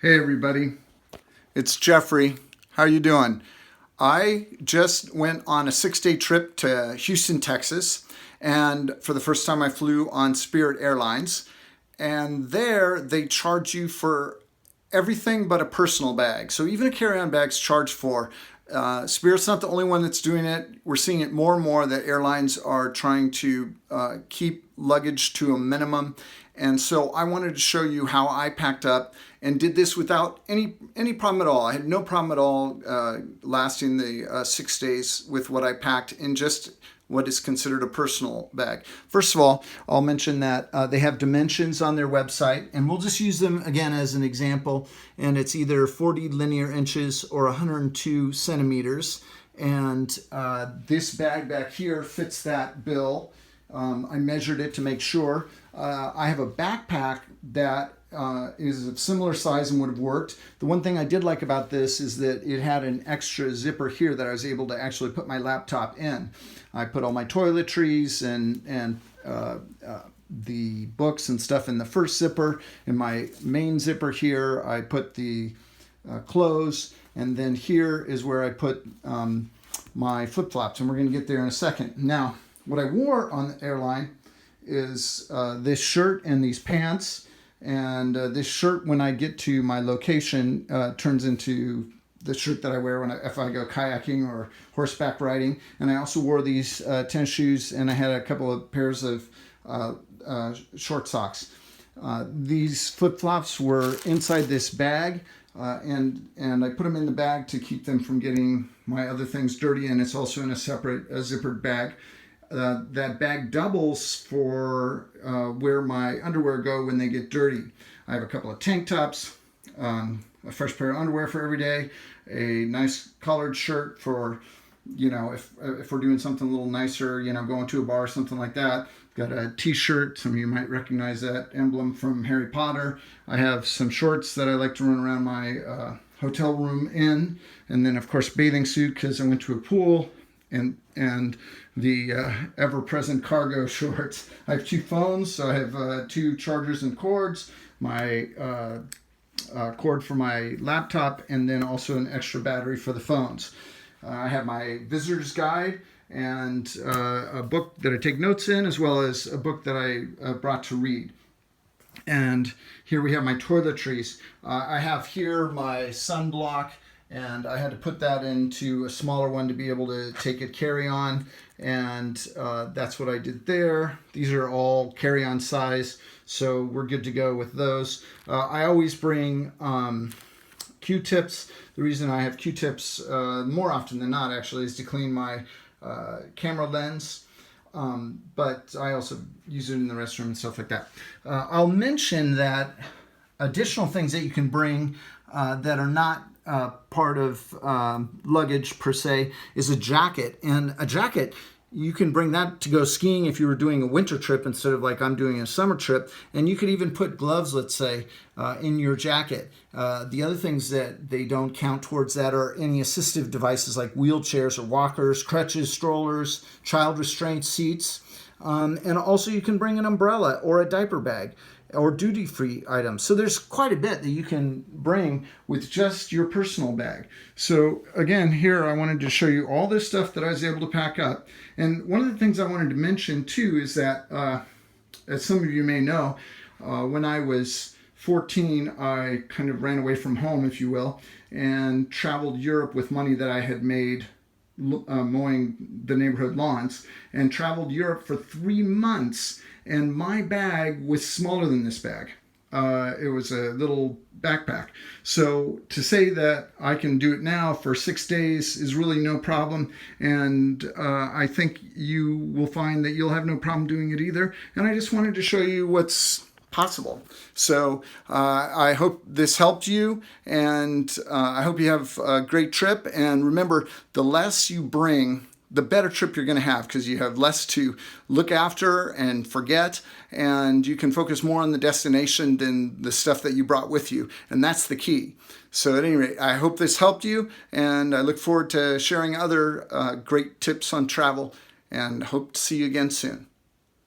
Hey everybody, it's Jeffrey. How you doing? I just went on a 6-day trip to Houston, Texas, and for the first time I flew on Spirit Airlines. And there they charge you for everything but a personal bag. So even a carry-on bag's charged for. Spirit's not the only one that's doing it. We're seeing it more and more that airlines are trying to keep luggage to a minimum. And so I wanted to show you how I packed up and did this without any problem at all. I had no problem at all lasting the 6 days with what I packed in just what is considered a personal bag. First of all, I'll mention that they have dimensions on their website, and we'll just use them again as an example. And it's either 40 linear inches or 102 centimeters. And this bag back here fits that bill. I measured it to make sure. I have a backpack that is of similar size and would have worked. The one thing I did like about this is that it had an extra zipper here that I was able to actually put my laptop in. I put all my toiletries and the books and stuff in the first zipper. In my main zipper here, I put the clothes, and then here is where I put my flip-flops, and we're going to get there in a second. Now, what I wore on the airline is this shirt and these pants. And this shirt, when I get to my location, turns into the shirt that I wear if I go kayaking or horseback riding. And I also wore these tennis shoes, and I had a couple of pairs of short socks. These flip-flops were inside this bag, and I put them in the bag to keep them from getting my other things dirty, and it's also in a separate zippered bag. That bag doubles for where my underwear go when they get dirty. I have a couple of tank tops, a fresh pair of underwear for every day, a nice collared shirt for, if we're doing something a little nicer, going to a bar or something like that. Got a t-shirt. Some of you might recognize that emblem from Harry Potter. I have some shorts that I like to run around my hotel room in. And then, of course, bathing suit because I went to a pool. And the ever-present cargo shorts. I have 2 phones, so I have 2 chargers and cords, my cord for my laptop, and then also an extra battery for the phones. I have my visitor's guide and a book that I take notes in, as well as a book that I brought to read. And here we have my toiletries. I have here my sunblock, and I had to put that into a smaller one to be able to take it carry-on, and that's what I did there. These are all carry-on size, so we're good to go with those. I always bring Q-tips. The reason I have Q-tips more often than not, actually, is to clean my camera lens. But I also use it in the restroom and stuff like that. I'll mention that additional things that you can bring that are not part of luggage per se is a jacket. And a jacket, you can bring that to go skiing if you were doing a winter trip instead of like I'm doing a summer trip. And you could even put gloves, let's say, in your jacket. The other things that they don't count towards that are any assistive devices like wheelchairs or walkers, crutches, strollers, child restraint seats. And also you can bring an umbrella or a diaper bag or duty-free items. So there's quite a bit that you can bring with just your personal bag. So again, here I wanted to show you all this stuff that I was able to pack up. And one of the things I wanted to mention too is that, as some of you may know, when I was 14, I kind of ran away from home, if you will, and traveled Europe with money that I had made mowing the neighborhood lawns, and traveled Europe for 3 months. And my bag was smaller than this bag. It was a little backpack. So to say that I can do it now for 6 days is really no problem. And I think you will find that you'll have no problem doing it either. And I just wanted to show you what's possible. So I hope this helped you, and I hope you have a great trip. And remember, the less you bring, the better trip you're going to have, because you have less to look after and forget, and you can focus more on the destination than the stuff that you brought with you, and that's the key. So at any rate, I hope this helped you, and I look forward to sharing other great tips on travel, and hope to see you again soon.